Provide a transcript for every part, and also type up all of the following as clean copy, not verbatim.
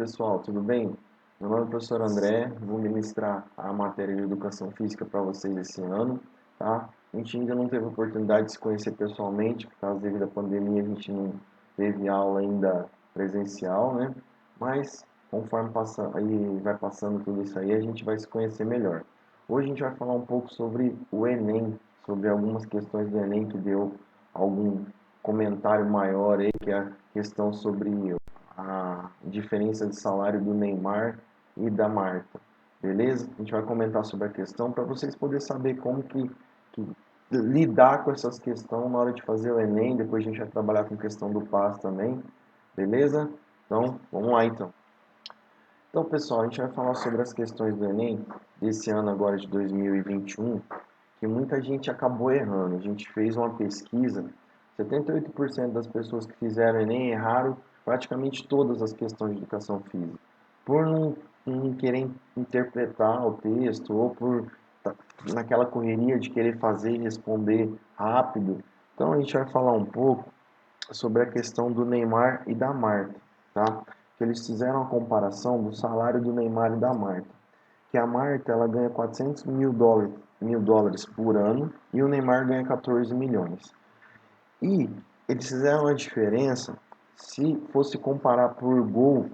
pessoal, tudo bem? Meu nome é professor André, vou ministrar a matéria de Educação Física para vocês esse ano, tá? A gente ainda não teve oportunidade de se conhecer pessoalmente, por causa devido à pandemia a gente não teve aula ainda presencial, né? Mas conforme aí vai passando tudo isso aí, a gente vai se conhecer melhor. Hoje a gente vai falar um pouco sobre o Enem, sobre algumas questões do Enem que deu algum comentário maior aí, que é a questão sobre a diferença de salário do Neymar e da Marta, beleza? A gente vai comentar sobre a questão para vocês poderem saber como que lidar com essas questões na hora de fazer o Enem. Depois a gente vai trabalhar com a questão do PAS também, beleza? Então, vamos lá então. Então, pessoal, a gente vai falar sobre as questões do Enem desse ano agora de 2021, que muita gente acabou errando. A gente fez uma pesquisa, 78% das pessoas que fizeram Enem erraram praticamente todas as questões de educação física, por não querer interpretar o texto ou por naquela correria de querer fazer e responder rápido. Então, a gente vai falar um pouco sobre a questão do Neymar e da Marta, tá? Que eles fizeram a comparação do salário do Neymar e da Marta. Que a Marta ela ganha 400 mil dólares por ano e o Neymar ganha 14 milhões. E eles fizeram a diferença se fosse comparar por gol,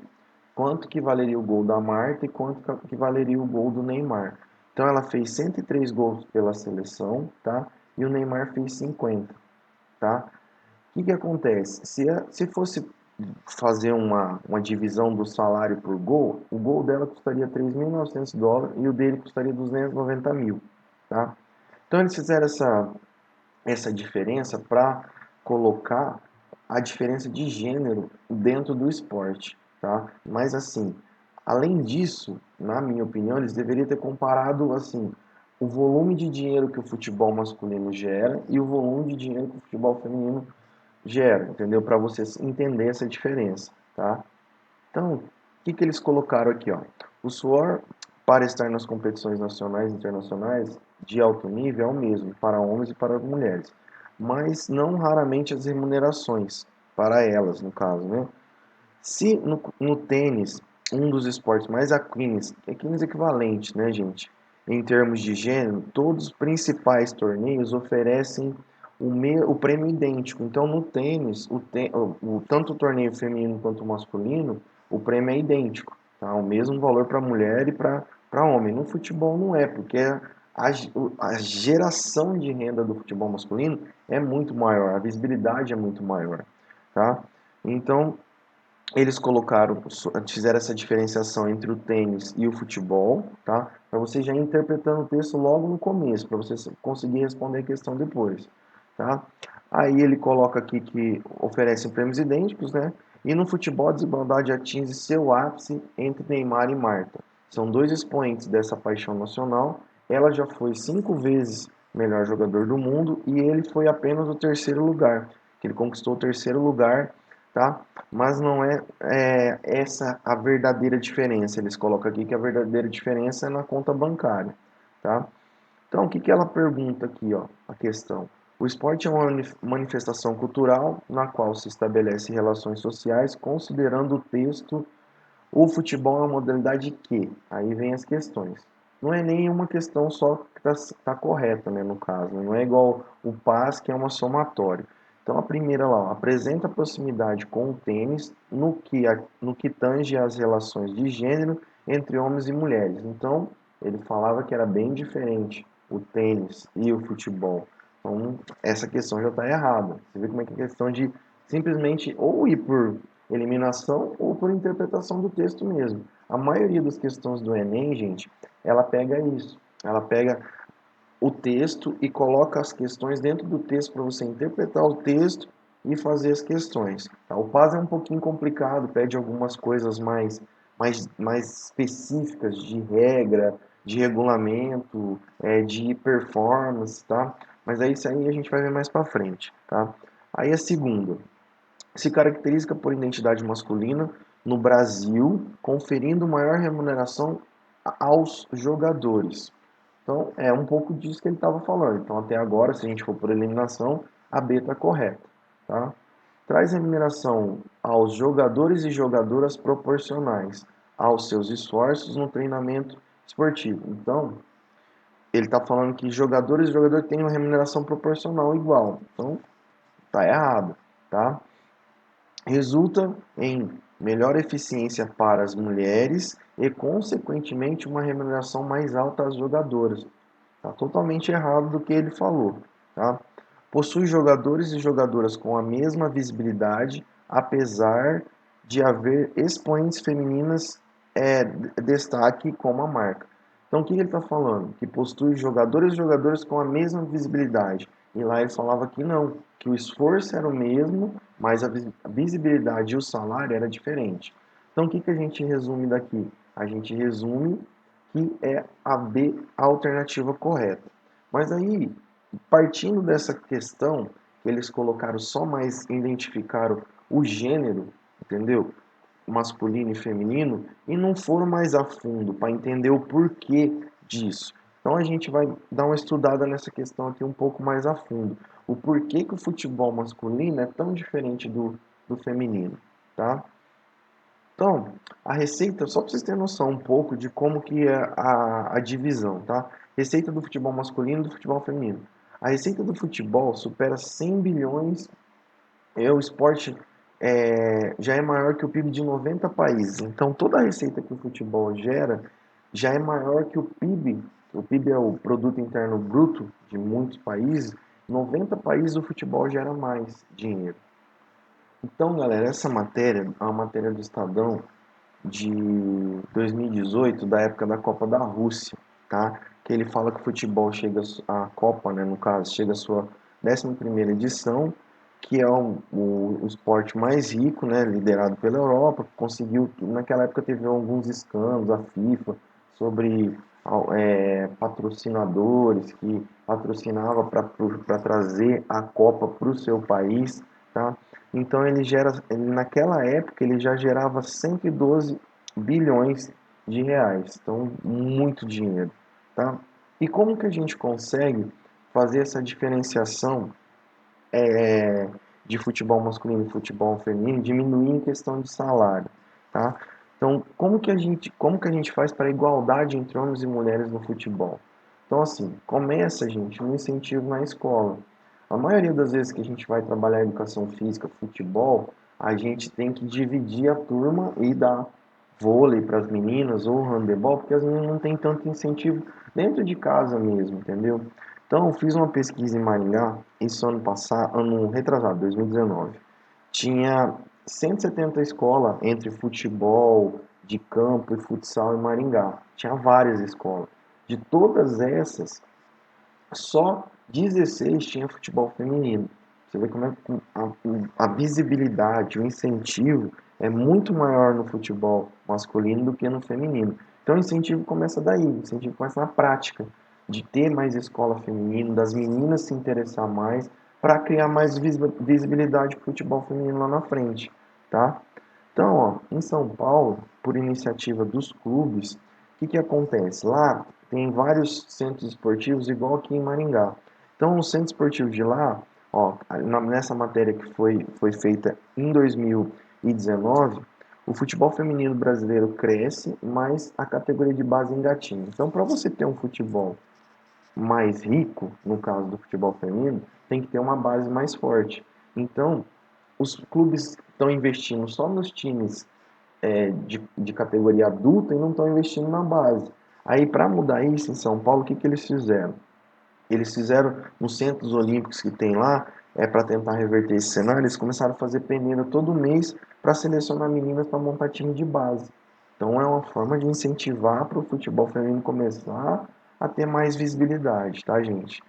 quanto que valeria o gol da Marta e quanto que valeria o gol do Neymar. Então ela fez 103 gols pela seleção, tá? E o Neymar fez 50, tá? O que acontece? Se fosse fazer uma divisão do salário por gol, o gol dela custaria 3.900 dólares e o dele custaria 290 mil, tá? Então eles fizeram essa diferença para colocar a diferença de gênero dentro do esporte, tá? Mas assim, além disso, na minha opinião, eles deveriam ter comparado assim o volume de dinheiro que o futebol masculino gera e o volume de dinheiro que o futebol feminino gera, entendeu? Para vocês entender essa diferença, tá? Então, o que eles colocaram aqui, ó? O suor para estar nas competições nacionais e internacionais de alto nível é o mesmo para homens e para mulheres, mas não raramente as remunerações para elas, no caso, né? Se no tênis, um dos esportes mais equines equivalente, né, gente? Em termos de gênero, todos os principais torneios oferecem o prêmio idêntico. Então, no tênis, tanto o torneio feminino quanto o masculino, o prêmio é idêntico, tá? O mesmo valor para mulher e para homem. No futebol não é, porque a geração de renda do futebol masculino é muito maior, a visibilidade é muito maior, tá? Então, eles fizeram essa diferenciação entre o tênis e o futebol, tá? Para você já ir interpretando o texto logo no começo, para você conseguir responder a questão depois, tá? Aí ele coloca aqui que oferecem prêmios idênticos, né? E no futebol a desigualdade atinge seu ápice entre Neymar e Marta. São dois expoentes dessa paixão nacional. Ela já foi 5 vezes melhor jogador do mundo e ele foi apenas o terceiro lugar, que ele conquistou o terceiro lugar, tá? Mas não é essa a verdadeira diferença. Eles colocam aqui que a verdadeira diferença é na conta bancária, tá? Então, o que ela pergunta aqui, ó, a questão? O esporte é uma manifestação cultural na qual se estabelece relações sociais, considerando o texto. O futebol é uma modalidade que? Aí vem as questões. Não é nenhuma questão só que está correta, né, no caso. Não é igual o PAS, que é uma somatória. Então, a primeira lá, ó, apresenta proximidade com o tênis no que tange às relações de gênero entre homens e mulheres. Então, ele falava que era bem diferente o tênis e o futebol. Então, essa questão já está errada. Você vê como é que é questão de simplesmente ou ir por eliminação ou por interpretação do texto mesmo. A maioria das questões do Enem, gente, ela pega isso. Ela pega o texto e coloca as questões dentro do texto para você interpretar o texto e fazer as questões. Tá? O PAS é um pouquinho complicado, pede algumas coisas mais específicas de regra, de regulamento, de performance, tá? Mas é isso aí a gente vai ver mais para frente, tá? Aí a segunda, se caracteriza por identidade masculina no Brasil, conferindo maior remuneração aos jogadores. Então, é um pouco disso que ele estava falando. Então, até agora, se a gente for por eliminação, a B está correta, tá? traz remuneração aos jogadores e jogadoras proporcionais aos seus esforços no treinamento esportivo. Então, ele está falando que jogadores e jogadores têm uma remuneração proporcional igual. Então, tá errado, tá? Resulta em melhor eficiência para as mulheres e, consequentemente, uma remuneração mais alta às jogadoras. Está totalmente errado do que ele falou, tá? Possui jogadores e jogadoras com a mesma visibilidade, apesar de haver expoentes femininas destaque como a marca. Então, o que ele está falando? Que possui jogadores e jogadoras com a mesma visibilidade. E lá ele falava que não, que o esforço era o mesmo, mas a visibilidade e o salário era diferente. Então, o que a gente resume daqui? A gente resume que é a B a alternativa correta. Mas aí, partindo dessa questão, que eles colocaram só mais, identificaram o gênero, entendeu? Masculino e feminino, e não foram mais a fundo para entender o porquê disso. Então a gente vai dar uma estudada nessa questão aqui um pouco mais a fundo. O porquê que o futebol masculino é tão diferente do feminino, tá? Então, a receita, só para vocês terem noção um pouco de como que é a divisão, tá? Receita do futebol masculino e do futebol feminino. A receita do futebol supera 100 bilhões e o esporte já é maior que o PIB de 90 países. Então, toda a receita que o futebol gera já é maior que o PIB. O PIB é o Produto Interno Bruto de muitos países. 90 países o futebol gera mais dinheiro. Então, galera, essa matéria é uma matéria do Estadão de 2018, da época da Copa da Rússia, tá? Que ele fala que o futebol chega a Copa, né, no caso, chega a sua 11ª edição, que é o esporte mais rico, né, liderado pela Europa, conseguiu, naquela época teve alguns escândalos, a FIFA, sobre patrocinadores que patrocinava para trazer a Copa para o seu país, tá? Então naquela época ele já gerava 112 bilhões de reais, então muito dinheiro, tá? E como que a gente consegue fazer essa diferenciação de futebol masculino e futebol feminino, diminuir em questão de salário, tá? Então, como que a gente faz para a igualdade entre homens e mulheres no futebol? Então, assim, começa, gente, um incentivo na escola. A maioria das vezes que a gente vai trabalhar educação física, futebol, a gente tem que dividir a turma e dar vôlei para as meninas ou handebol, porque as meninas não têm tanto incentivo dentro de casa mesmo, entendeu? Então, eu fiz uma pesquisa em Maringá, isso ano passado, ano retrasado, 2019. Tinha 170 escolas entre futebol, de campo e futsal em Maringá. Tinha várias escolas. De todas essas, só 16 tinha futebol feminino. Você vê como é que a visibilidade, o incentivo é muito maior no futebol masculino do que no feminino. Então o incentivo começa daí, o incentivo começa na prática, de ter mais escola feminina, das meninas se interessar mais, para criar mais visibilidade para o futebol feminino lá na frente, tá? Então, ó, em São Paulo, por iniciativa dos clubes, o que acontece? Lá tem vários centros esportivos, igual aqui em Maringá. Então, no centro esportivo de lá, ó, nessa matéria que foi feita em 2019, o futebol feminino brasileiro cresce, mas a categoria de base engatinha. Então, para você ter um futebol mais rico, no caso do futebol feminino, tem que ter uma base mais forte. Então, os clubes estão investindo só nos times de categoria adulta e não estão investindo na base. Aí, para mudar isso em São Paulo, o que eles fizeram? Eles fizeram nos centros olímpicos que tem lá, para tentar reverter esse cenário, eles começaram a fazer peneira todo mês para selecionar meninas para montar time de base. Então é uma forma de incentivar para o futebol feminino começar a ter mais visibilidade, tá, gente?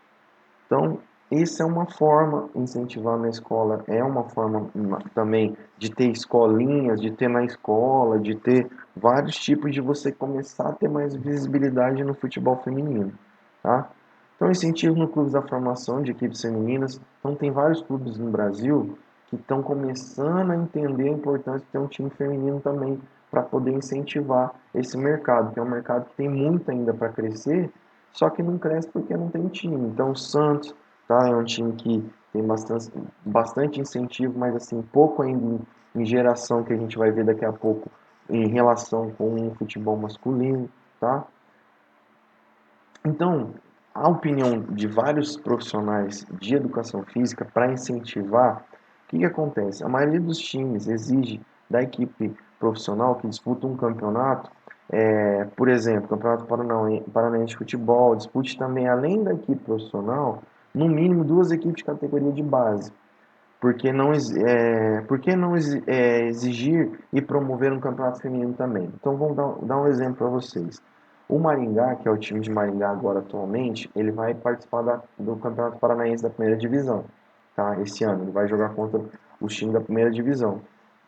Então, isso é uma forma, incentivar na escola, é uma forma também de ter escolinhas, de ter na escola, de ter vários tipos de você começar a ter mais visibilidade no futebol feminino, tá? Então, incentivo no clubes da formação de equipes femininas. Então, tem vários clubes no Brasil que estão começando a entender a importância de ter um time feminino também para poder incentivar esse mercado, que é um mercado que tem muito ainda para crescer, só que não cresce porque não tem time. Então, o Santos, tá? É um time que tem bastante incentivo, mas assim, pouco ainda em geração que a gente vai ver daqui a pouco em relação com o futebol masculino, tá? Então, a opinião de vários profissionais de educação física para incentivar, o que acontece? A maioria dos times exige da equipe profissional que disputa um campeonato, por exemplo, Campeonato Paranaense de Futebol, dispute também, além da equipe profissional, no mínimo duas equipes de categoria de base. Por que não exigir e promover um campeonato feminino também? Então vamos dar um exemplo para vocês. O Maringá, que é o time de Maringá agora atualmente, ele vai participar do Campeonato Paranaense da primeira divisão, tá? Esse ano ele vai jogar contra os times da primeira divisão.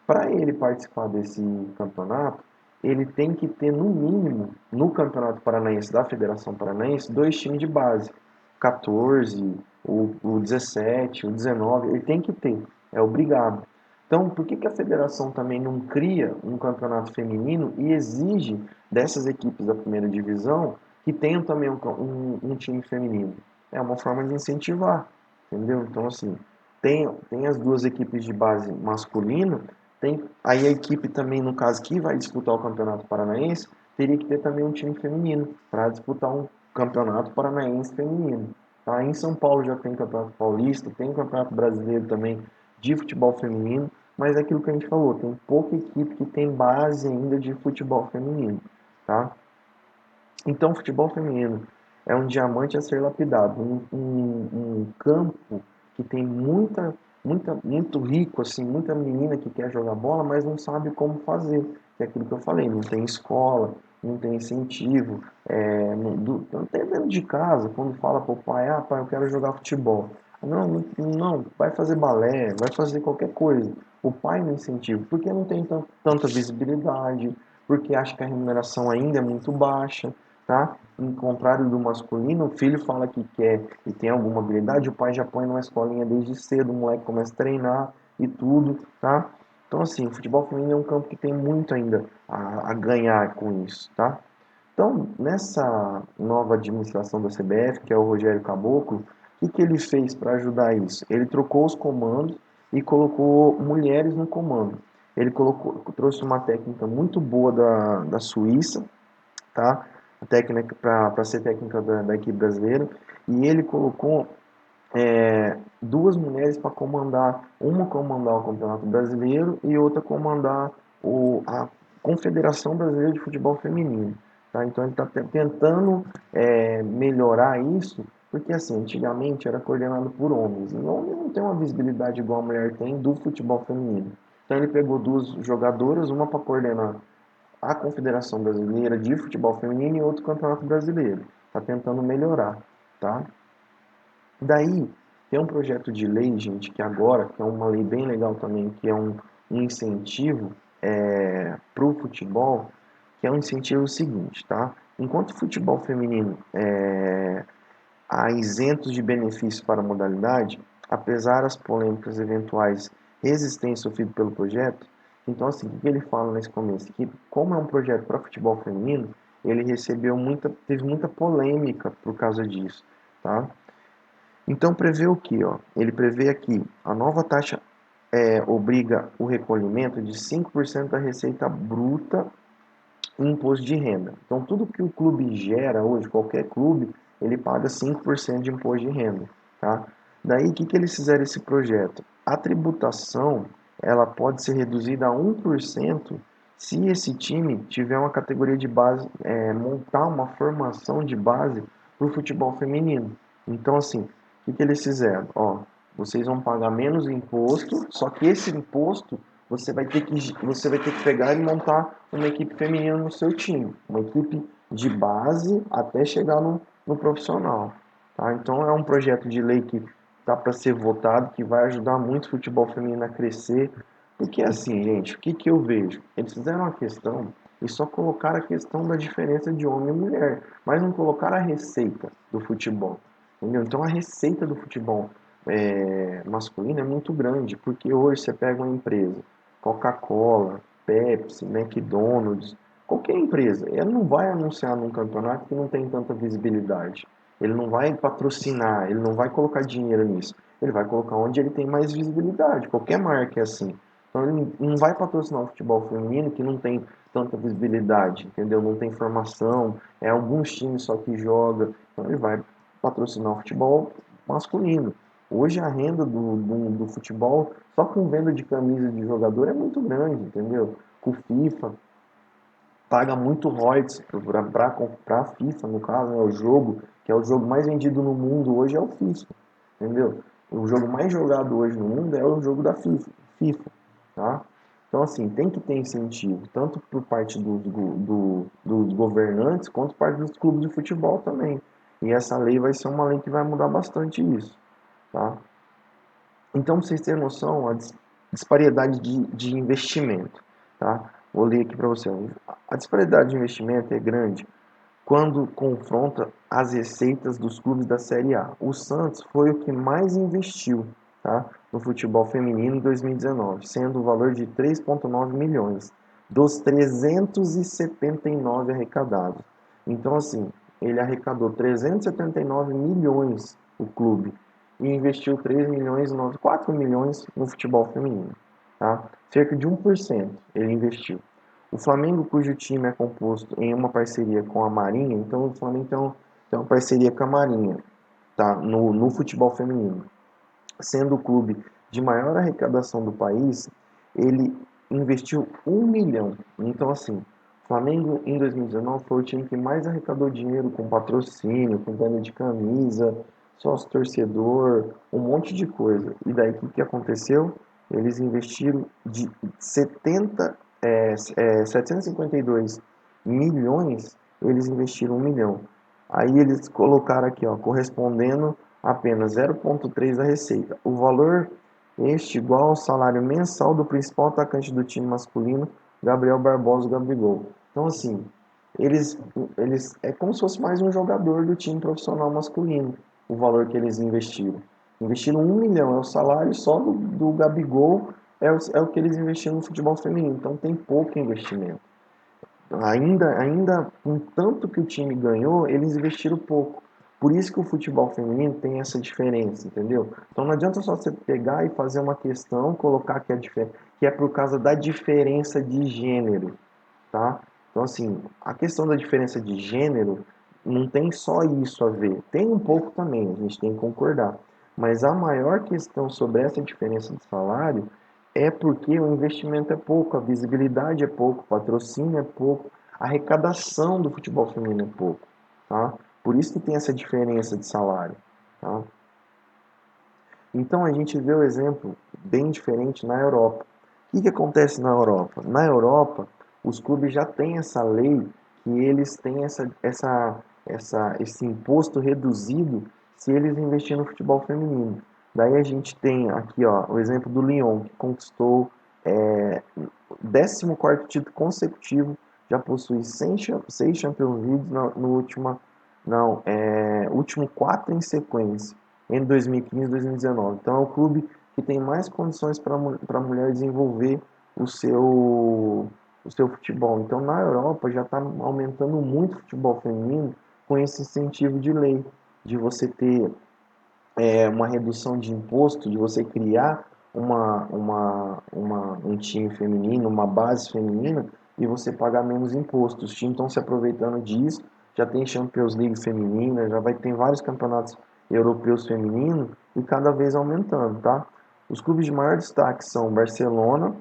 Para ele participar desse campeonato, ele tem que ter no mínimo no Campeonato Paranaense da Federação Paranaense dois times de base, 14, o 17, o 19, ele tem que ter, é obrigado. Então, por que a federação também não cria um campeonato feminino e exige dessas equipes da primeira divisão que tenham também um time feminino? É uma forma de incentivar, entendeu? Então, assim, tem as duas equipes de base masculina, tem aí a equipe também, no caso, que vai disputar o Campeonato Paranaense, teria que ter também um time feminino para disputar um Campeonato Paranaense feminino. Tá? Em São Paulo já tem Campeonato Paulista, tem Campeonato Brasileiro também de futebol feminino, mas é aquilo que a gente falou, tem pouca equipe que tem base ainda de futebol feminino, tá? Então, futebol feminino é um diamante a ser lapidado, um campo que tem muito rico, assim, muita menina que quer jogar bola, mas não sabe como fazer. Que é aquilo que eu falei, não tem escola, não tem incentivo, até dentro de casa, quando fala para o pai, ah, pai, eu quero jogar futebol. Não, não, vai fazer balé, vai fazer qualquer coisa. O pai não incentiva, porque não tem tanta visibilidade, porque acha que a remuneração ainda é muito baixa, tá? Em contrário do masculino, o filho fala que quer e tem alguma habilidade, o pai já põe numa escolinha desde cedo, o moleque começa a treinar e tudo, tá? Então, assim, o futebol feminino é um campo que tem muito ainda a ganhar com isso, tá? Então, nessa nova administração da CBF, que é o Rogério Caboclo, o que ele fez para ajudar isso? Ele trocou os comandos e colocou mulheres no comando. Ele trouxe uma técnica muito boa da Suíça, tá? A técnica para ser técnica da equipe brasileira, e ele colocou duas mulheres para comandar, uma comandar o Campeonato Brasileiro e outra comandar a Confederação Brasileira de Futebol Feminino. Tá? Então ele está tentando melhorar isso, porque assim, antigamente era coordenado por homens, e homem não tem uma visibilidade igual a mulher tem do futebol feminino. Então ele pegou duas jogadoras, uma para coordenar a Confederação Brasileira de Futebol Feminino e outro Campeonato Brasileiro. Está tentando melhorar, tá? Daí, tem um projeto de lei, gente, que agora, que é uma lei bem legal também, que é um incentivo para o futebol, que é um incentivo seguinte, tá? Enquanto o futebol feminino há isentos de benefícios para a modalidade, apesar das polêmicas eventuais resistências sofridas pelo projeto, então assim, o que ele fala nesse começo? Que como é um projeto para futebol feminino, ele teve muita polêmica por causa disso, tá? Então prevê o que? Ó? Ele prevê aqui a nova taxa obriga o recolhimento de 5% da receita bruta em imposto de renda. Então tudo que o clube gera hoje, qualquer clube, ele paga 5% de imposto de renda. Tá? Daí o que eles fizeram esse projeto? A tributação ela pode ser reduzida a 1% se esse time tiver uma categoria de base, montar uma formação de base para o futebol feminino. Então, assim, que eles fizeram? Ó, vocês vão pagar menos imposto, só que esse imposto você vai ter que pegar e montar uma equipe feminina no seu time, uma equipe de base até chegar no profissional. Tá? Então é um projeto de lei que está para ser votado, que vai ajudar muito o futebol feminino a crescer. Porque assim, gente, o que eu vejo? Eles fizeram uma questão e só colocaram a questão da diferença de homem e mulher, mas não colocaram a receita do futebol. Entendeu? Então a receita do futebol masculino é muito grande, porque hoje você pega uma empresa, Coca-Cola, Pepsi, McDonald's, qualquer empresa, ela não vai anunciar num campeonato que não tem tanta visibilidade. Ele não vai patrocinar, ele não vai colocar dinheiro nisso. Ele vai colocar onde ele tem mais visibilidade. Qualquer marca é assim. Então ele não vai patrocinar o futebol feminino que não tem tanta visibilidade, entendeu? Não tem formação, é alguns times só que joga. Então ele vai patrocinar o futebol masculino. Hoje a renda do futebol, só com venda de camisa de jogador, é muito grande, entendeu? Com o FIFA, paga muito royalties para a FIFA, no caso, né, o jogo, que é o jogo mais vendido no mundo hoje, é o FIFA, entendeu? O jogo mais jogado hoje no mundo é o jogo da FIFA, tá? Então, assim, tem que ter incentivo, tanto por parte dos governantes, quanto por parte dos clubes de futebol também. E essa lei vai ser uma lei que vai mudar bastante isso, tá? Então, pra vocês terem noção, a disparidade de investimento, tá? Vou ler aqui para você. A disparidade de investimento é grande quando confronta as receitas dos clubes da Série A. O Santos foi o que mais investiu, tá, no futebol feminino em 2019, sendo o valor de 3,9 milhões dos 379 arrecadados. Então, assim, ele arrecadou 379 milhões o clube e investiu 3 milhões, 4 milhões no futebol feminino, tá? Cerca de 1% ele investiu. O Flamengo, cujo time é composto em uma parceria com a Marinha, então o Flamengo tem uma parceria com a Marinha, tá? No futebol feminino. Sendo o clube de maior arrecadação do país, ele investiu 1 milhão. Então, assim, o Flamengo em 2019 foi o time que mais arrecadou dinheiro com patrocínio, com venda de camisa, sócio torcedor, um monte de coisa. E daí o que aconteceu? Eles investiram de 752 milhões, eles investiram 1 milhão. Aí eles colocaram aqui, ó, correspondendo apenas 0,3 da receita. O valor este igual ao salário mensal do principal atacante do time masculino, Gabriel Barbosa Gabigol. Então, assim, eles, eles é como se fosse mais um jogador do time profissional masculino, o valor que eles investiram. Investiram 1 milhão, é o salário só do Gabigol, é o que eles investiram no futebol feminino. Então tem pouco investimento. Ainda com tanto que o time ganhou, eles investiram pouco. Por isso que o futebol feminino tem essa diferença, entendeu? Então não adianta só você pegar e fazer uma questão, colocar que é por causa da diferença de gênero, tá? Então assim, a questão da diferença de gênero não tem só isso a ver. Tem um pouco também, a gente tem que concordar. Mas a maior questão sobre essa diferença de salário é porque o investimento é pouco, a visibilidade é pouco, o patrocínio é pouco, a arrecadação do futebol feminino é pouco, tá? Por isso que tem essa diferença de salário, tá? Então a gente vê o exemplo bem diferente na Europa. O que acontece na Europa? Na Europa, os clubes já têm essa lei que eles têm esse imposto reduzido se eles investirem no futebol feminino. Daí a gente tem aqui, ó, o exemplo do Lyon, que conquistou o 14º título consecutivo, já possui 6 Champions League no último 4 em sequência, em 2015 e 2019. Então é o clube que tem mais condições para a mulher desenvolver o seu futebol. Então na Europa já está aumentando muito o futebol feminino com esse incentivo de lei, de você ter uma redução de imposto, de você criar um time feminino, uma base feminina, e você pagar menos impostos. Os times estão se aproveitando disso, já tem Champions League feminina, já vai ter vários campeonatos europeus femininos, e cada vez aumentando, tá? Os clubes de maior destaque são Barcelona,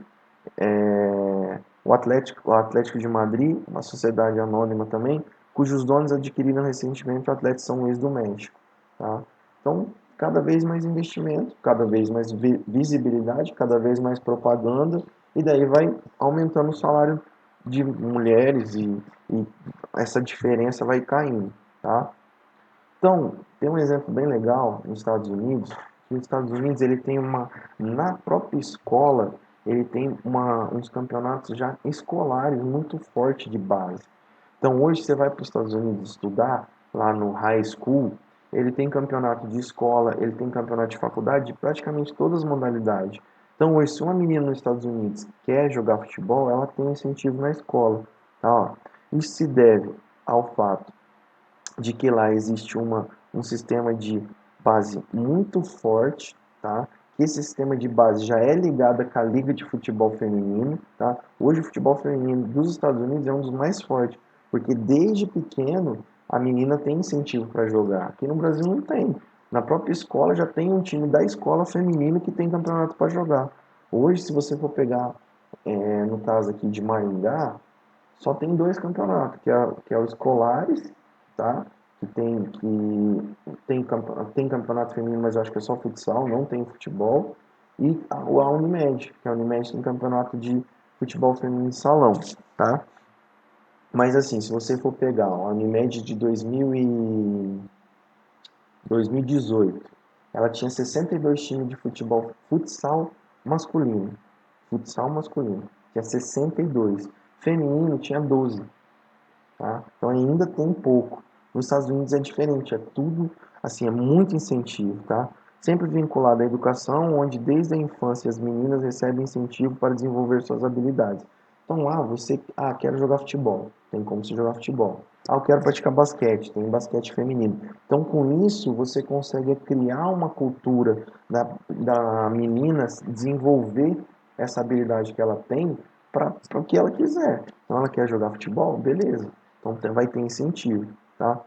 o Atlético de Madrid, uma sociedade anônima também, cujos donos adquiriram recentemente o Atlético São Luís do México. Tá? Então, cada vez mais investimento, cada vez mais visibilidade, cada vez mais propaganda, e daí vai aumentando o salário de mulheres e essa diferença vai caindo. Tá? Então, tem um exemplo bem legal nos Estados Unidos. Nos Estados Unidos ele tem na própria escola, ele tem uns campeonatos já escolares muito forte de base. Então hoje você vai para os Estados Unidos estudar, lá no high school, ele tem campeonato de escola, ele tem campeonato de faculdade, de praticamente todas as modalidades. Então hoje, se uma menina nos Estados Unidos quer jogar futebol, ela tem incentivo na escola. Tá? Isso se deve ao fato de que lá existe um sistema de base muito forte, tá? Esse sistema de base já é ligado com a Liga de Futebol Feminino, tá? Hoje o futebol feminino dos Estados Unidos é um dos mais fortes, porque desde pequeno a menina tem incentivo para jogar. Aqui no Brasil não tem. Na própria escola já tem um time da escola feminino que tem campeonato para jogar. Hoje, se você for pegar, no caso aqui de Maringá, só tem dois campeonatos, que é o Escolares, tá? Que tem campeonato feminino, mas eu acho que é só futsal, não tem futebol. E a Unimed, que a Unimed tem campeonato de futebol feminino de salão, tá? Mas assim, se você for pegar a Unimed de 2018, ela tinha 62 times de futebol futsal masculino. Futsal masculino, tinha 62. Feminino tinha 12. Tá? Então ainda tem pouco. Nos Estados Unidos é diferente, é tudo assim, é muito incentivo, tá? Sempre vinculado à educação, onde desde a infância as meninas recebem incentivo para desenvolver suas habilidades. Então lá você, quero jogar futebol, tem como se jogar futebol. Eu quero praticar basquete, tem basquete feminino. Então com isso você consegue criar uma cultura da menina desenvolver essa habilidade que ela tem para o que ela quiser. Então ela quer jogar futebol, beleza. Então vai ter incentivo, tá?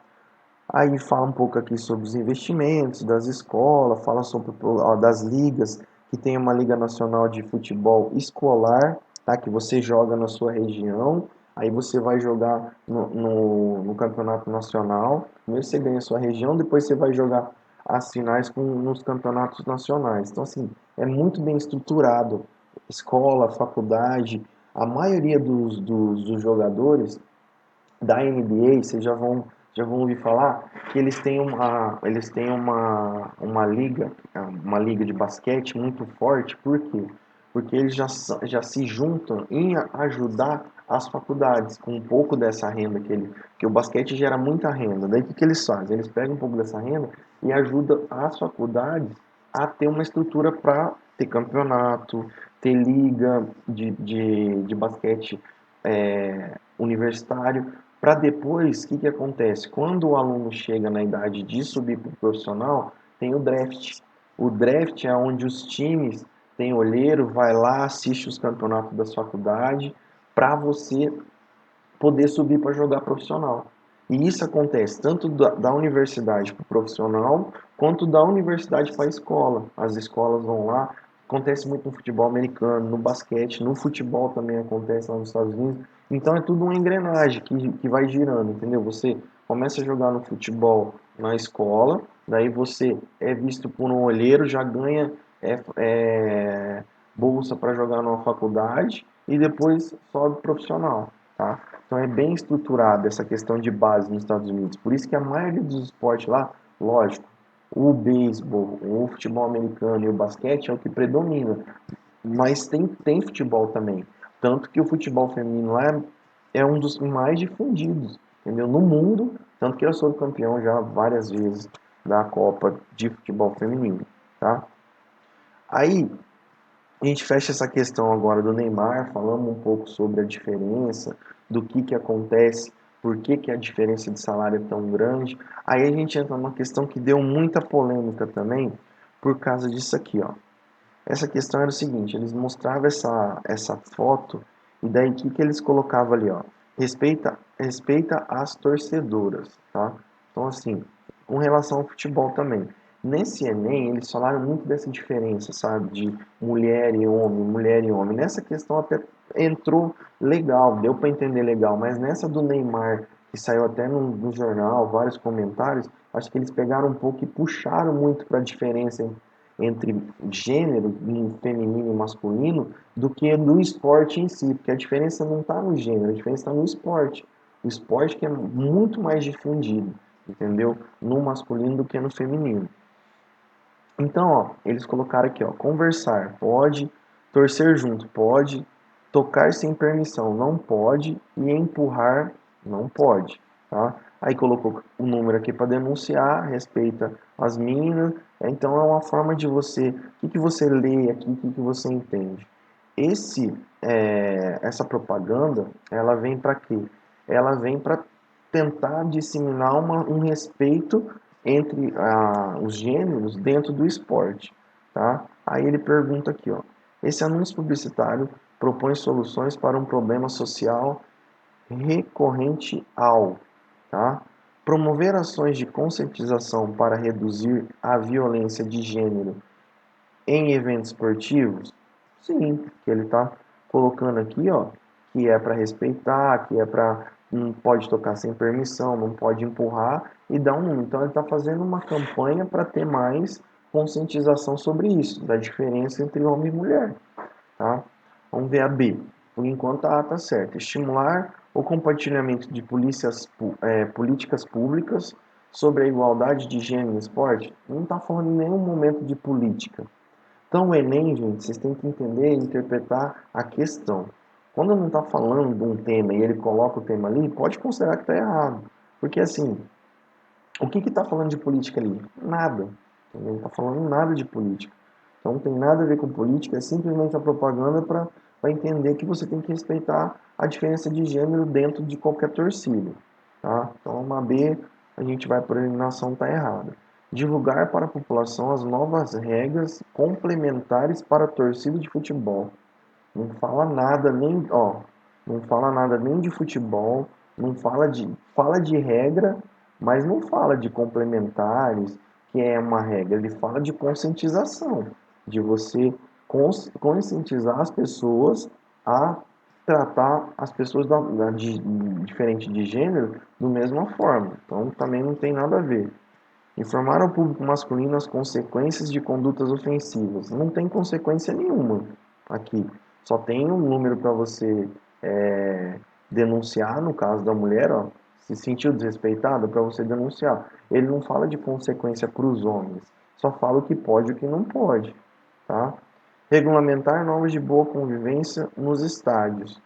Aí fala um pouco aqui sobre os investimentos das escolas, fala sobre das ligas, que tem uma Liga Nacional de Futebol Escolar, tá? Que você joga na sua região, aí você vai jogar no campeonato nacional, primeiro você ganha a sua região, depois você vai jogar as finais nos campeonatos nacionais. Então, assim, é muito bem estruturado, escola, faculdade, a maioria dos jogadores da NBA, vocês já vão ouvir falar que eles têm uma liga de basquete muito forte. Por quê? Porque eles já se juntam em ajudar as faculdades com um pouco dessa renda que o basquete gera muita renda. Daí o que eles fazem? Eles pegam um pouco dessa renda e ajudam as faculdades a ter uma estrutura para ter campeonato, ter liga de basquete universitário, para depois, o que acontece? Quando o aluno chega na idade de subir para o profissional, tem o draft. O draft é onde os times têm olheiro, vai lá, assiste os campeonatos da faculdade, para você poder subir para jogar profissional. E isso acontece tanto da universidade para o profissional, quanto da universidade para a escola. As escolas vão lá, acontece muito no futebol americano, no basquete, no futebol também acontece lá nos Estados Unidos. Então é tudo uma engrenagem que vai girando, entendeu? Você começa a jogar no futebol na escola, daí você é visto por um olheiro, já ganha bolsa para jogar numa faculdade e depois sobe profissional, tá? Então é bem estruturada essa questão de base nos Estados Unidos. Por isso que a maioria dos esportes lá, lógico, o beisebol, o futebol americano e o basquete é o que predomina. Mas tem futebol também. Tanto que o futebol feminino lá é um dos mais difundidos, entendeu? No mundo, tanto que eu sou campeão já várias vezes da Copa de Futebol Feminino, tá? Aí, a gente fecha essa questão agora do Neymar, falamos um pouco sobre a diferença, do que acontece, por que a diferença de salário é tão grande. Aí a gente entra numa questão que deu muita polêmica também, por causa disso aqui, ó. Essa questão era o seguinte, eles mostravam essa foto, e daí o que eles colocavam ali, ó? Respeita as torcedoras, tá? Então, assim, com relação ao futebol também. Nesse Enem, eles falaram muito dessa diferença, sabe? De mulher e homem, mulher e homem. Nessa questão até entrou legal, deu para entender legal, mas nessa do Neymar, que saiu até no jornal, vários comentários, acho que eles pegaram um pouco e puxaram muito para a diferença entre gênero, feminino e masculino, do que no esporte em si, porque a diferença não está no gênero, a diferença está no esporte. O esporte que é muito mais difundido, entendeu? No masculino do que no feminino. Então, ó, eles colocaram aqui, ó, conversar, pode, torcer junto, pode, tocar sem permissão, não pode, e empurrar, não pode, tá? Aí colocou o número aqui para denunciar, respeita as minas, então é uma forma de você, o que você lê aqui, o que você entende. Essa propaganda, ela vem para quê? Ela vem para tentar disseminar um respeito entre os gêneros dentro do esporte, tá? Aí ele pergunta aqui, ó, esse anúncio publicitário propõe soluções para um problema social recorrente ao, tá? Promover ações de conscientização para reduzir a violência de gênero em eventos esportivos? Sim, que ele está colocando aqui, ó, que é para respeitar, que é para não pode tocar sem permissão, não pode empurrar e dar um número. Então ele está fazendo uma campanha para ter mais conscientização sobre isso, da diferença entre homem e mulher, tá? Vamos ver a B. Por enquanto a A está certa. Estimular o compartilhamento de políticas públicas sobre a igualdade de gênero no esporte. Não está falando em nenhum momento de política. Então, o Enem, gente, vocês têm que entender e interpretar a questão. Quando não está falando de um tema e ele coloca o tema ali, pode considerar que está errado. Porque, assim, o que está falando de política ali? Nada. Não está falando nada de política. Então, não tem nada a ver com política, é simplesmente uma propaganda para entender que você tem que respeitar a diferença de gênero dentro de qualquer torcida. Tá? Então, uma B, a gente vai por eliminação, está errada. Divulgar para a população as novas regras complementares para a torcida de futebol. Não fala nada nem, ó, não fala nada nem de futebol, não fala de regra, mas não fala de complementares, que é uma regra, ele fala de conscientização, de você conscientizar as pessoas a tratar as pessoas diferente de gênero da mesma forma. Então também não tem nada a ver. Informar ao público masculino as consequências de condutas ofensivas. Não tem consequência nenhuma aqui. Só tem um número para você denunciar, no caso da mulher, ó, se sentiu desrespeitada, para você denunciar. Ele não fala de consequência para os homens, só fala o que pode e o que não pode. Tá? Regulamentar normas de boa convivência nos estádios.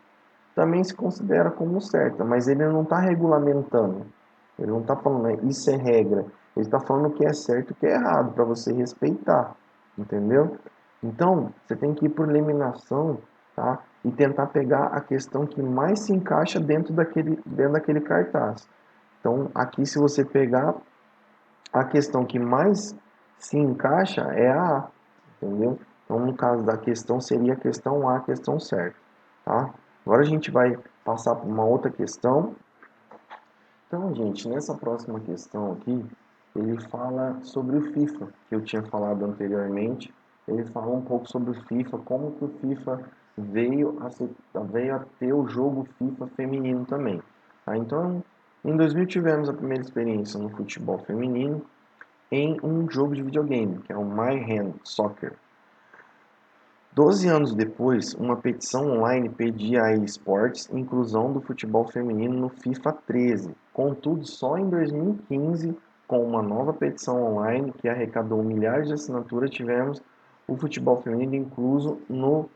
Também se considera como certa, mas ele não está regulamentando. Ele não está falando, né, isso é regra. Ele está falando o que é certo e o que é errado, para você respeitar. Entendeu? Então, você tem que ir por eliminação, tá? E tentar pegar a questão que mais se encaixa dentro daquele cartaz. Então, aqui, se você pegar a questão que mais se encaixa, é a A. Entendeu? Então, no caso da questão, seria a questão A, a questão certa. Tá? Agora a gente vai passar para uma outra questão. Então, gente, nessa próxima questão aqui, ele fala sobre o FIFA, que eu tinha falado anteriormente. Ele fala um pouco sobre o FIFA, como que o FIFA veio a ter o jogo FIFA feminino também. Tá? Então, em 2000 tivemos a primeira experiência no futebol feminino em um jogo de videogame, que é o My Hand Soccer. 12 anos depois, uma petição online pedia à eSports inclusão do futebol feminino no FIFA 13. Contudo, só em 2015, com uma nova petição online que arrecadou milhares de assinaturas, tivemos o futebol feminino incluso no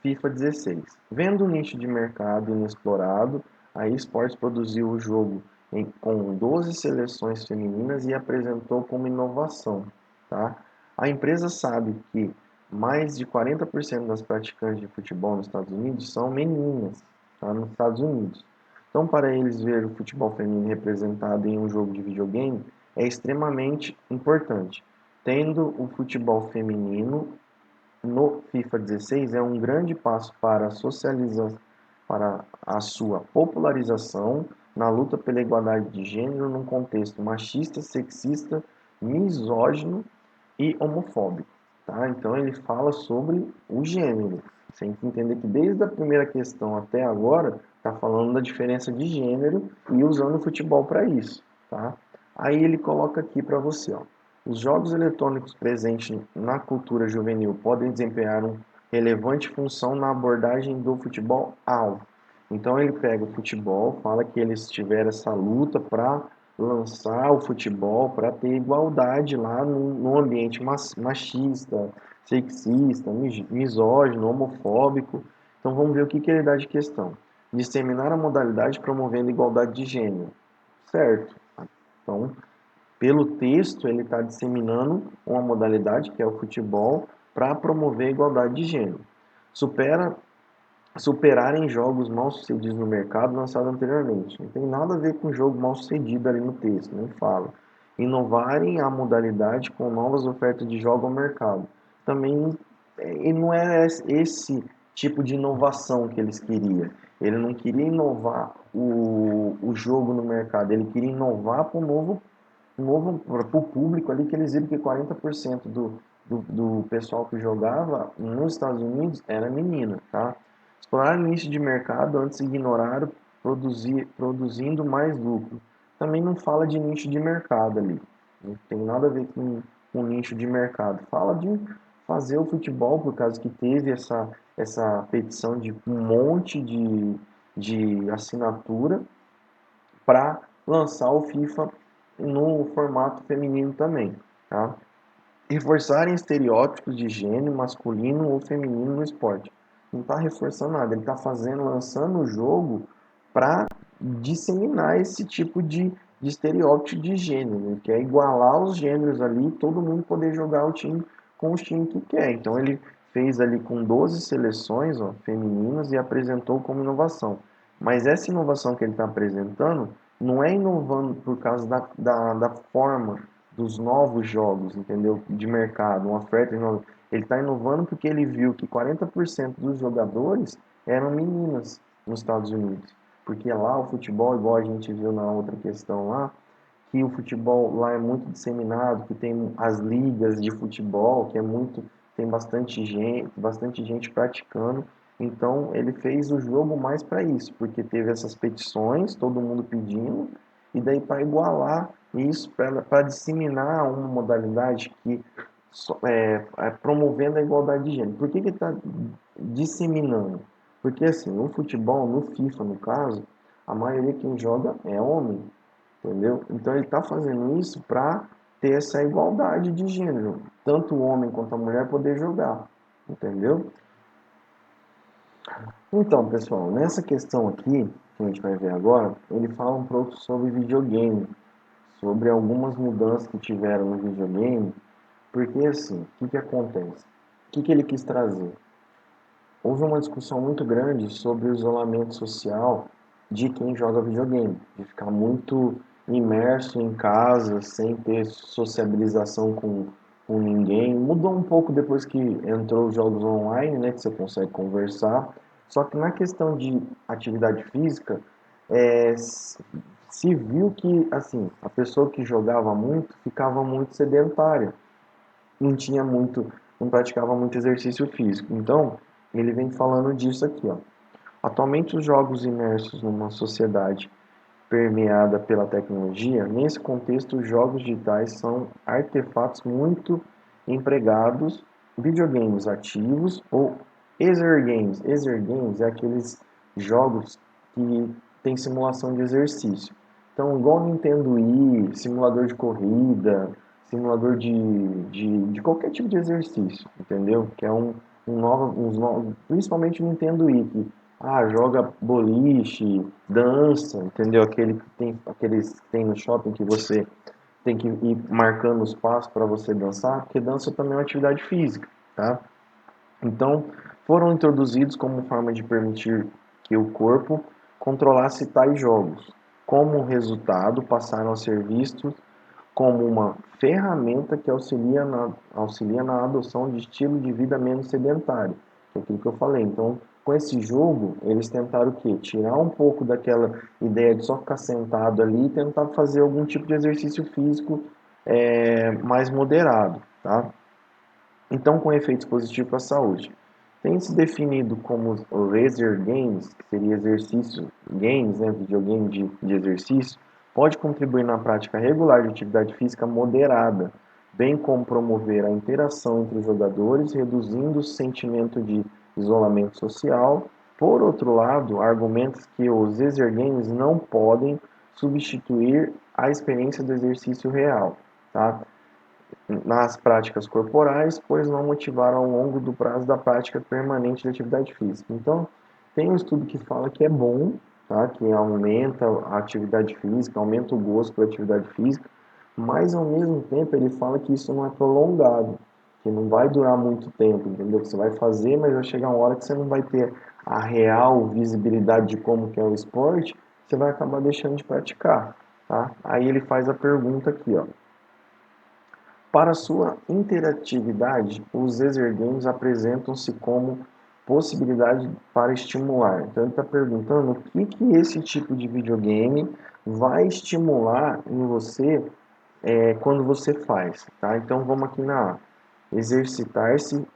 FIFA 16. Vendo o nicho de mercado inexplorado, a eSports produziu o jogo com 12 seleções femininas e apresentou como inovação. Tá? A empresa sabe que mais de 40% das praticantes de futebol nos Estados Unidos são meninas, tá? Nos Estados Unidos. Então, para eles ver o futebol feminino representado em um jogo de videogame é extremamente importante. Tendo o futebol feminino no FIFA 16 é um grande passo para para a sua popularização na luta pela igualdade de gênero num contexto machista, sexista, misógino e homofóbico. Tá? Então ele fala sobre o gênero. Você tem que entender que desde a primeira questão até agora está falando da diferença de gênero e usando o futebol para isso. Tá? Aí ele coloca aqui para você, ó. Os jogos eletrônicos presentes na cultura juvenil podem desempenhar uma relevante função na abordagem do futebol alvo. Então ele pega o futebol, fala que eles tiveram essa luta para lançar o futebol, para ter igualdade lá no ambiente machista, sexista, misógino, homofóbico. Então vamos ver o que ele dá de questão. Disseminar a modalidade promovendo igualdade de gênero. Certo. Então, pelo texto, ele está disseminando uma modalidade, que é o futebol, para promover a igualdade de gênero. Superarem jogos mal sucedidos no mercado lançado anteriormente. Não tem nada a ver com jogo mal sucedido ali no texto, não fala. inovarem a modalidade com novas ofertas de jogo ao mercado. Também e não é esse tipo de inovação que eles queriam. Ele não queria inovar o jogo no mercado, ele queria inovar para o público ali, que eles viram que 40% do pessoal que jogava nos Estados Unidos era menina, tá? Explorar nicho de mercado antes ignorar produzindo mais lucro. Também não fala de nicho de mercado ali. Não tem nada a ver com nicho de mercado. Fala de fazer o futebol, por causa que teve essa petição de um monte de assinatura para lançar o FIFA no formato feminino também, tá? Reforçarem estereótipos de gênero masculino ou feminino no esporte. Não está reforçando nada, ele está lançando o jogo para disseminar esse tipo de estereótipo de gênero, né? Que é igualar os gêneros ali, todo mundo poder jogar o time com os times que quer. Então ele fez ali com 12 seleções, ó, femininas, e apresentou como inovação. Mas essa inovação que ele está apresentando não é inovando por causa da forma dos novos jogos, entendeu? De mercado, uma oferta de novo. Ele está inovando porque ele viu que 40% dos jogadores eram meninas nos Estados Unidos. Porque lá o futebol, igual a gente viu na outra questão lá, que o futebol lá é muito disseminado, que tem as ligas de futebol, que é muito, tem bastante gente praticando. Então ele fez o jogo mais para isso, porque teve essas petições, todo mundo pedindo, e daí para igualar isso, para disseminar uma modalidade que promovendo a igualdade de gênero. Por que está disseminando? Porque assim, o futebol, no FIFA no caso, a maioria quem joga é homem, entendeu? Então ele está fazendo isso para ter essa igualdade de gênero, tanto o homem quanto a mulher poder jogar, entendeu? Então, pessoal, nessa questão aqui que a gente vai ver agora, ele fala um pouco sobre videogame, sobre algumas mudanças que tiveram no videogame, porque assim, o que acontece? O que ele quis trazer? Houve uma discussão muito grande sobre o isolamento social de quem joga videogame, de ficar muito imerso em casa, sem ter sociabilização com ninguém. Mudou um pouco depois que entrou os jogos online, né, que você consegue conversar. Só que na questão de atividade física, se viu que assim a pessoa que jogava muito ficava muito sedentária, não tinha muito, não praticava muito exercício físico. Então, ele vem falando disso aqui, ó. Atualmente, os jogos imersos numa sociedade permeada pela tecnologia, nesse contexto, os jogos digitais são artefatos muito empregados, videogames ativos ou exergames. Exergames é aqueles jogos que tem simulação de exercício. Então, igual Nintendo Wii, simulador de corrida, simulador de qualquer tipo de exercício, entendeu? Que é principalmente o Nintendo Wii, que joga boliche, dança, entendeu? Aqueles que tem no shopping que você tem que ir marcando os passos para você dançar, porque dança também é uma atividade física, tá? Então, foram introduzidos como forma de permitir que o corpo controlasse tais jogos. Como resultado, passaram a ser vistos como uma ferramenta que auxilia na adoção de estilo de vida menos sedentário, que é aquilo que eu falei. Então, com esse jogo, eles tentaram o quê? Tirar um pouco daquela ideia de só ficar sentado ali e tentar fazer algum tipo de exercício físico mais moderado, tá? Então, com efeitos positivos para a saúde. Tem se definido como laser games, que seria exercício games, né, videogame de exercício, pode contribuir na prática regular de atividade física moderada, bem como promover a interação entre os jogadores, reduzindo o sentimento de isolamento social. Por outro lado, argumentos que os exergames não podem substituir a experiência do exercício real, tá? Nas práticas corporais, pois não motivaram ao longo do prazo da prática permanente de atividade física. Então, tem um estudo que fala que é bom, tá? Que aumenta a atividade física, aumenta o gosto pela atividade física, mas ao mesmo tempo ele fala que isso não é prolongado, que não vai durar muito tempo, entendeu? Que você vai fazer, mas vai chegar uma hora que você não vai ter a real visibilidade de como que é o esporte, você vai acabar deixando de praticar, tá? Aí ele faz a pergunta aqui, ó. Para sua interatividade, os exergames apresentam-se como possibilidade para estimular. Então ele está perguntando o que esse tipo de videogame vai estimular em você quando você faz. Tá? Então vamos aqui na A. Exercitar-se,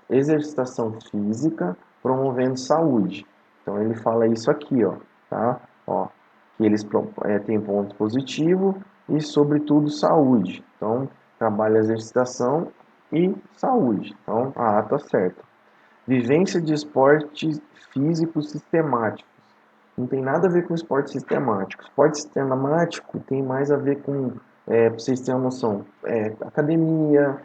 exercitação física promovendo saúde. Então ele fala isso aqui, ó, tá? Ó, que eles têm ponto positivo e, sobretudo, saúde. Então, trabalha exercitação e saúde. Então, a A tá certa. Vivência de esportes físicos sistemáticos. Não tem nada a ver com esporte sistemático. Esporte sistemático tem mais a ver com, para vocês terem uma noção, academia,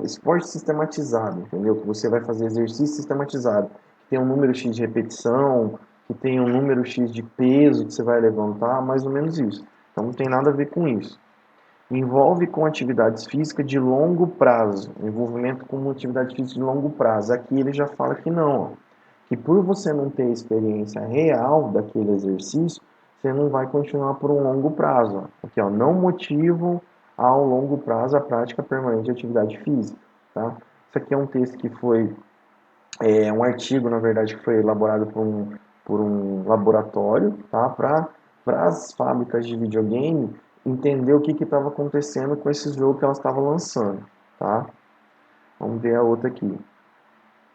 esporte sistematizado, entendeu? Que você vai fazer exercício sistematizado, que tem um número X de repetição, que tem um número X de peso que você vai levantar, mais ou menos isso. Então não tem nada a ver com isso. Envolve com atividades físicas de longo prazo, envolvimento com atividade física de longo prazo. Aqui ele já fala que não, ó, que por você não ter experiência real daquele exercício, você não vai continuar por um longo prazo. Ó. Aqui, ó, não motivam ao longo prazo a prática permanente de atividade física. Tá? Isso aqui é um texto que foi, um artigo, na verdade, que foi elaborado por um laboratório, tá? Para as fábricas de videogame entender o que estava acontecendo com esse jogo que elas estavam lançando. Tá? Vamos ver a outra aqui.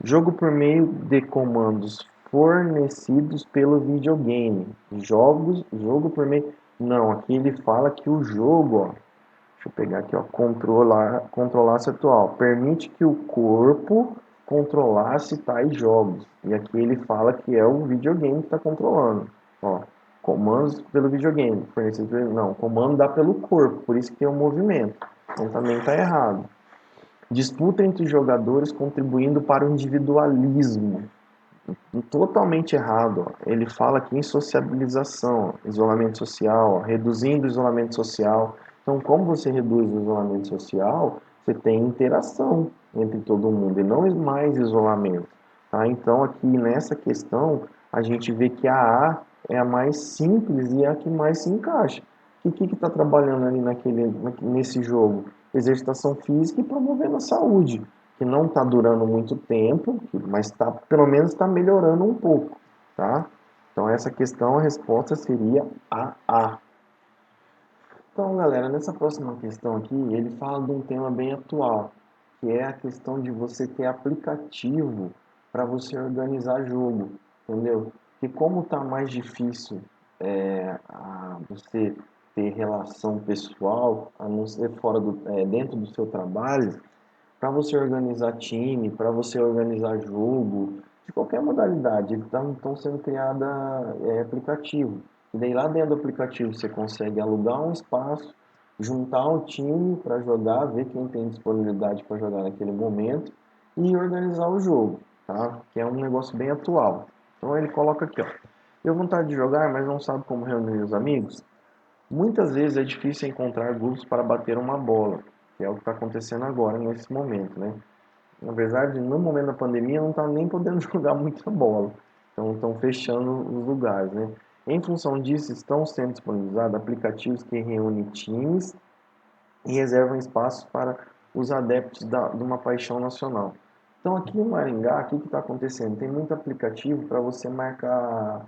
Jogo por meio de comandos fornecidos pelo videogame. Jogo por meio... Não, aqui ele fala que o jogo, ó, deixa eu pegar aqui, ó, controlar-se atual. Permite que o corpo controlasse tais jogos. E aqui ele fala que é o videogame que está controlando. Ó, comandos pelo videogame. Fornecido pelo... Não, comando dá pelo corpo, por isso que tem um movimento. Então também está errado. Disputa entre jogadores contribuindo para o individualismo. Totalmente errado. Ó. Ele fala aqui em sociabilização, ó, isolamento social, ó, reduzindo o isolamento social. Então, como você reduz o isolamento social, você tem interação entre todo mundo e não mais isolamento. Tá? Então, aqui nessa questão, a gente vê que a A é a mais simples e é a que mais se encaixa. O que está trabalhando ali nesse jogo? Exercitação física e promovendo a saúde, que não está durando muito tempo, mas pelo menos está melhorando um pouco, tá? Então essa questão, a resposta seria a A. Então, galera, nessa próxima questão aqui, ele fala de um tema bem atual, que é a questão de você ter aplicativo para você organizar jogo, entendeu? E como está mais difícil você ter relação pessoal, a não ser dentro do seu trabalho, para você organizar time, para você organizar jogo, de qualquer modalidade, estão sendo criados aplicativo. E daí lá dentro do aplicativo você consegue alugar um espaço, juntar um time para jogar, ver quem tem disponibilidade para jogar naquele momento e organizar o jogo, tá? Que é um negócio bem atual. Então ele coloca aqui, ó. Deu vontade de jogar, mas não sabe como reunir os amigos? Muitas vezes é difícil encontrar grupos para bater uma bola, que é o que está acontecendo agora, nesse momento, né? Na verdade, no momento da pandemia, não está nem podendo jogar muita bola. Então, estão fechando os lugares, né? Em função disso, estão sendo disponibilizados aplicativos que reúnem times e reservam espaços para os adeptos de uma paixão nacional. Então, aqui em Maringá, o que está acontecendo? Tem muito aplicativo para você marcar,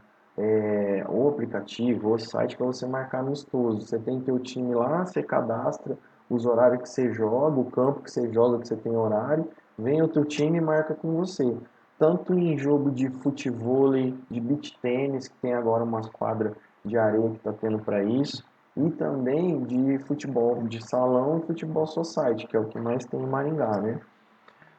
o aplicativo, o site para você marcar amistoso. Você tem teu time lá, você cadastra os horários que você joga, o campo que você joga, que você tem horário, vem o teu time e marca com você. Tanto em jogo de futevôlei, de beach tênis, que tem agora umas quadras de areia que está tendo para isso, e também de futebol de salão e futebol society, que é o que mais tem em Maringá, né?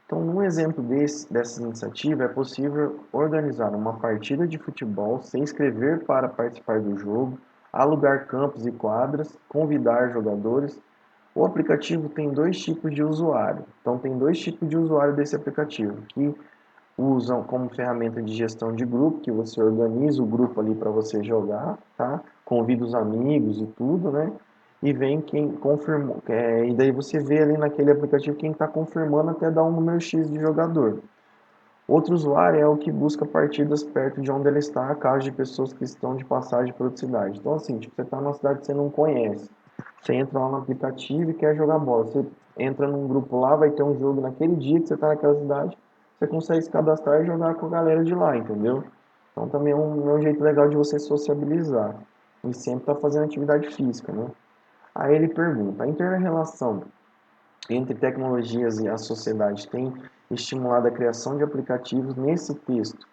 Então, num exemplo dessa iniciativa, é possível organizar uma partida de futebol, se inscrever para participar do jogo, alugar campos e quadras, convidar jogadores. O aplicativo tem dois tipos de usuário. Então, tem dois tipos de usuário desse aplicativo, que usam como ferramenta de gestão de grupo, que você organiza o grupo ali para você jogar, tá? Convida os amigos e tudo, né? E vem quem confirmou, e daí você vê ali naquele aplicativo quem está confirmando até dar um número X de jogador. Outro usuário é o que busca partidas perto de onde ele está, caso de pessoas que estão de passagem por outra cidade. Então, assim, tipo, você está numa cidade que você não conhece. Você entra lá no aplicativo e quer jogar bola. Você entra num grupo lá, vai ter um jogo naquele dia que você está naquela cidade, você consegue se cadastrar e jogar com a galera de lá, entendeu? Então também é um jeito legal de você sociabilizar e sempre estar fazendo atividade física, né? Aí ele pergunta, a inter-relação entre tecnologias e a sociedade tem estimulado a criação de aplicativos nesse texto.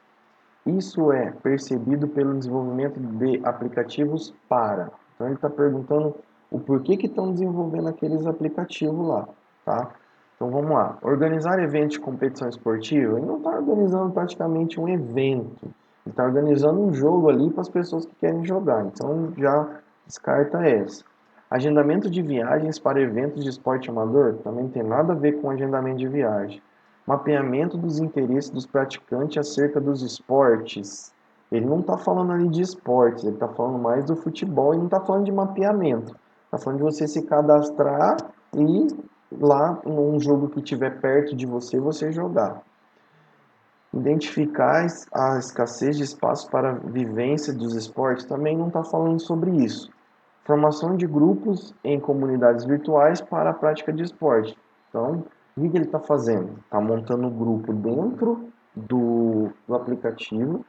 Isso é percebido pelo desenvolvimento de aplicativos para. Então ele está perguntando o porquê que estão desenvolvendo aqueles aplicativos lá, tá? Então vamos lá. Organizar eventos de competição esportiva, ele não está organizando praticamente um evento. Ele está organizando um jogo ali para as pessoas que querem jogar. Então já descarta essa. Agendamento de viagens para eventos de esporte amador também não tem nada a ver com agendamento de viagem. Mapeamento dos interesses dos praticantes acerca dos esportes. Ele não está falando ali de esportes, ele está falando mais do futebol e não está falando de mapeamento. Está falando de você se cadastrar e lá num jogo que estiver perto de você, você jogar. Identificar a escassez de espaço para a vivência dos esportes também não está falando sobre isso. Formação de grupos em comunidades virtuais para a prática de esporte. Então, o que ele está fazendo? Está montando um grupo dentro do aplicativo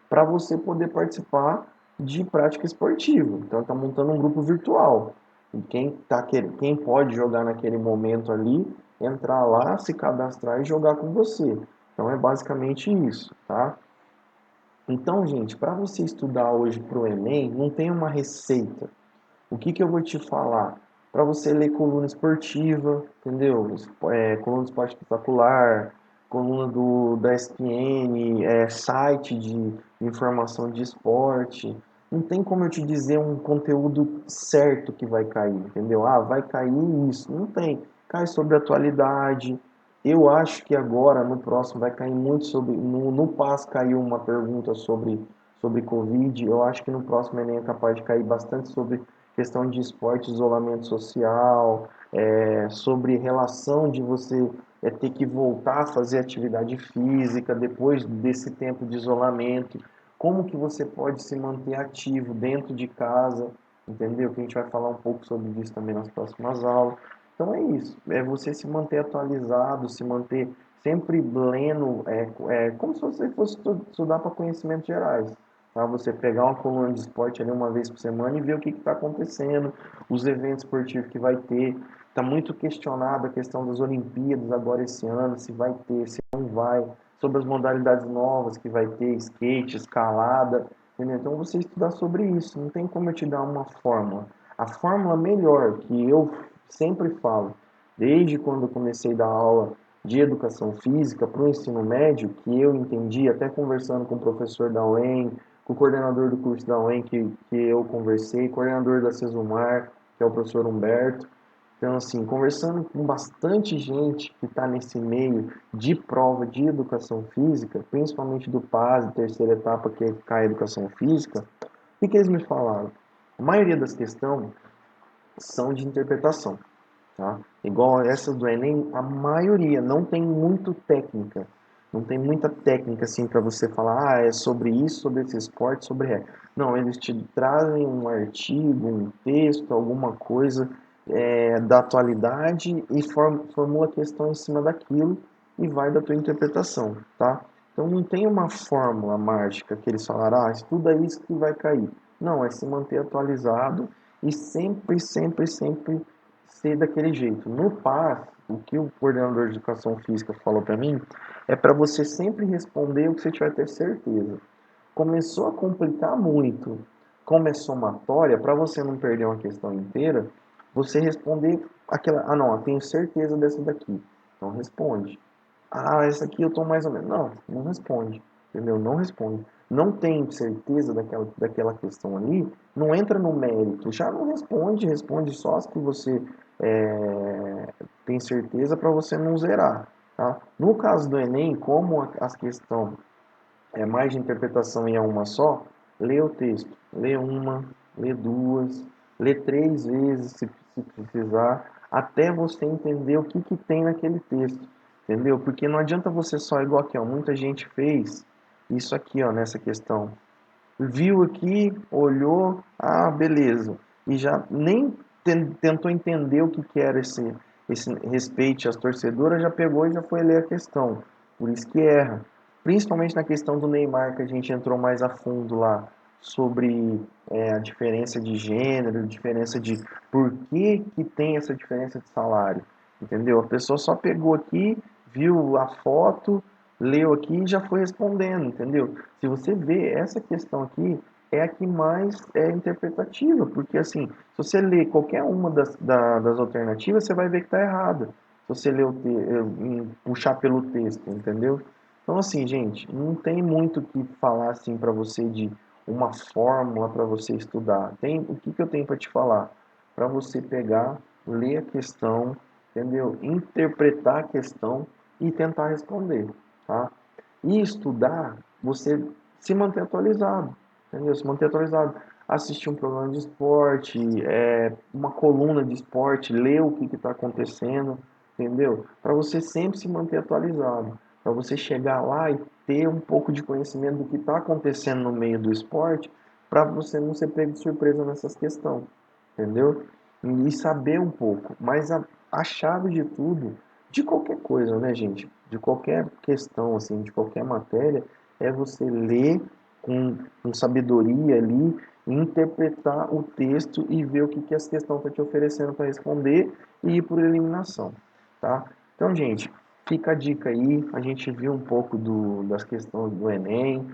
para você poder participar de prática esportiva. Então, está montando um grupo virtual. E quem pode jogar naquele momento ali, entrar lá, se cadastrar e jogar com você. Então, é basicamente isso, tá? Então, gente, para você estudar hoje para o Enem, não tem uma receita. O que que eu vou te falar? Para você ler coluna esportiva, entendeu? Coluna do Esporte Espetacular, coluna da ESPN, site de informação de esporte. Não tem como eu te dizer um conteúdo certo que vai cair, entendeu? Ah, vai cair isso. Não tem. Cai sobre atualidade. Eu acho que agora, no próximo, vai cair muito sobre. No PAS caiu uma pergunta sobre Covid. Eu acho que no próximo Enem é capaz de cair bastante sobre questão de esporte, isolamento social, sobre relação de você ter que voltar a fazer atividade física depois desse tempo de isolamento, como que você pode se manter ativo dentro de casa, entendeu? Que a gente vai falar um pouco sobre isso também nas próximas aulas. Então é isso, é você se manter atualizado, se manter sempre lendo, como se você fosse estudar para conhecimentos gerais. Tá? Você pegar uma coluna de esporte ali uma vez por semana e ver o que está acontecendo, os eventos esportivos que vai ter. Está muito questionada a questão das Olimpíadas agora esse ano, se vai ter, se não vai, sobre as modalidades novas que vai ter, skate, escalada, entendeu? Então você estudar sobre isso, não tem como eu te dar uma fórmula. A fórmula melhor que eu sempre falo, desde quando eu comecei a dar aula de educação física para o ensino médio, que eu entendi, até conversando com o professor da UEM, com o coordenador do curso da UEM que eu conversei, coordenador da Cesumar, que é o professor Humberto. Então, assim, conversando com bastante gente que está nesse meio de prova de educação física, principalmente do PAS, terceira etapa, que é a educação física, o que eles me falaram? A maioria das questões são de interpretação, tá? Igual essas do Enem, a maioria não tem muito técnica. Não tem muita técnica assim para você falar, é sobre isso, sobre esse esporte, sobre é. Não, eles te trazem um artigo, um texto, alguma coisa da atualidade e formula questão em cima daquilo e vai da tua interpretação, tá? Então não tem uma fórmula mágica que eles falaram, estuda isso que vai cair. Não, é se manter atualizado e sempre, sempre, sempre ser daquele jeito. No PAS, o que o coordenador de educação física falou para mim é para você sempre responder o que você tiver ter certeza. Começou a complicar muito, como é somatória, para você não perder uma questão inteira, você responder aquela, não, eu tenho certeza dessa daqui. Então responde. Essa aqui eu tô mais ou menos. Não, não responde. Entendeu? Não responde. Não tem certeza daquela questão ali, não entra no mérito. Já não responde, responde só as que você tem certeza para você não zerar. Tá? No caso do Enem, como as questões é mais de interpretação e é uma só, lê o texto. Lê uma, lê duas, lê três vezes se precisar, até você entender o que tem naquele texto. Entendeu? Porque não adianta você só, igual aqui, ó, muita gente fez isso aqui, ó, nessa questão. Viu aqui, olhou, beleza. E já nem tentou entender o que, que era esse respeite às torcedoras, já pegou e já foi ler a questão. Por isso que erra. Principalmente na questão do Neymar, que a gente entrou mais a fundo lá, sobre a diferença de gênero, diferença de por que, que tem essa diferença de salário. Entendeu? A pessoa só pegou aqui, viu a foto, leu aqui e já foi respondendo, entendeu? Se você vê essa questão aqui, é a que mais é interpretativa, porque assim, se você ler qualquer uma das alternativas, você vai ver que está errada. Se você ler puxar pelo texto, entendeu? Então assim, gente, não tem muito o que falar assim para você de uma fórmula para você estudar. O que, que eu tenho para te falar? Para você pegar, ler a questão, entendeu? Interpretar a questão e tentar responder, tá? E estudar, você se manter atualizado, entendeu? Se manter atualizado. Assistir um programa de esporte, uma coluna de esporte, ler o que está acontecendo, entendeu? Para você sempre se manter atualizado, para você chegar lá e ter um pouco de conhecimento do que está acontecendo no meio do esporte, para você não ser pego de surpresa nessas questões, entendeu? E saber um pouco. Mas a chave de tudo, de qualquer coisa, né, gente? De qualquer questão, assim, de qualquer matéria, é você ler com sabedoria ali, interpretar o texto e ver o que, que essa questão está te oferecendo para responder e ir por eliminação, tá? Então, gente, fica a dica aí, a gente viu um pouco das questões do Enem.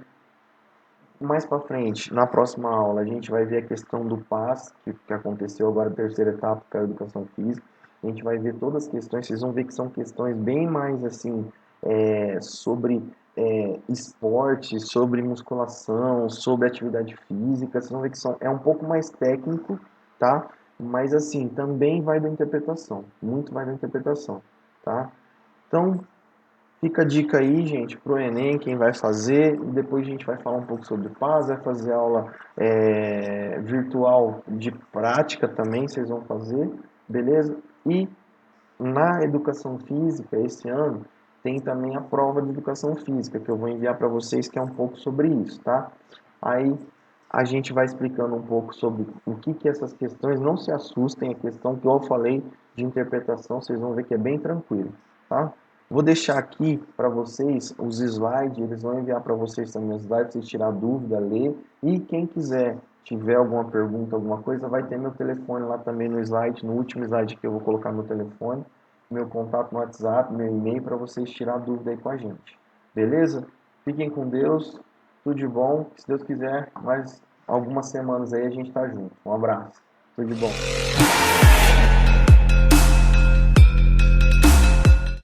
Mais para frente, na próxima aula, a gente vai ver a questão do PAS, que aconteceu agora, a terceira etapa, que é a educação física. A gente vai ver todas as questões, vocês vão ver que são questões bem mais assim, sobre esporte, sobre musculação, sobre atividade física. Vocês vão ver que é um pouco mais técnico, tá? Mas assim, também vai da interpretação, muito vai da interpretação, tá? Então, fica a dica aí, gente, pro Enem, quem vai fazer. E depois a gente vai falar um pouco sobre PAS, vai fazer aula virtual de prática também, vocês vão fazer, beleza? E na educação física, esse ano, tem também a prova de educação física, que eu vou enviar para vocês, que é um pouco sobre isso, tá? Aí a gente vai explicando um pouco sobre o que que essas questões, não se assustem, a questão que eu falei de interpretação, vocês vão ver que é bem tranquilo, tá? Vou deixar aqui para vocês os slides, eles vão enviar para vocês também os slides, vocês tirar dúvida, ler, e quem quiser, tiver alguma pergunta, alguma coisa, vai ter meu telefone lá também no slide, no último slide que eu vou colocar meu telefone, meu contato no WhatsApp, meu e-mail, para vocês tirar dúvida aí com a gente. Beleza? Fiquem com Deus, tudo de bom, se Deus quiser, mais algumas semanas aí a gente tá junto. Um abraço, tudo de bom.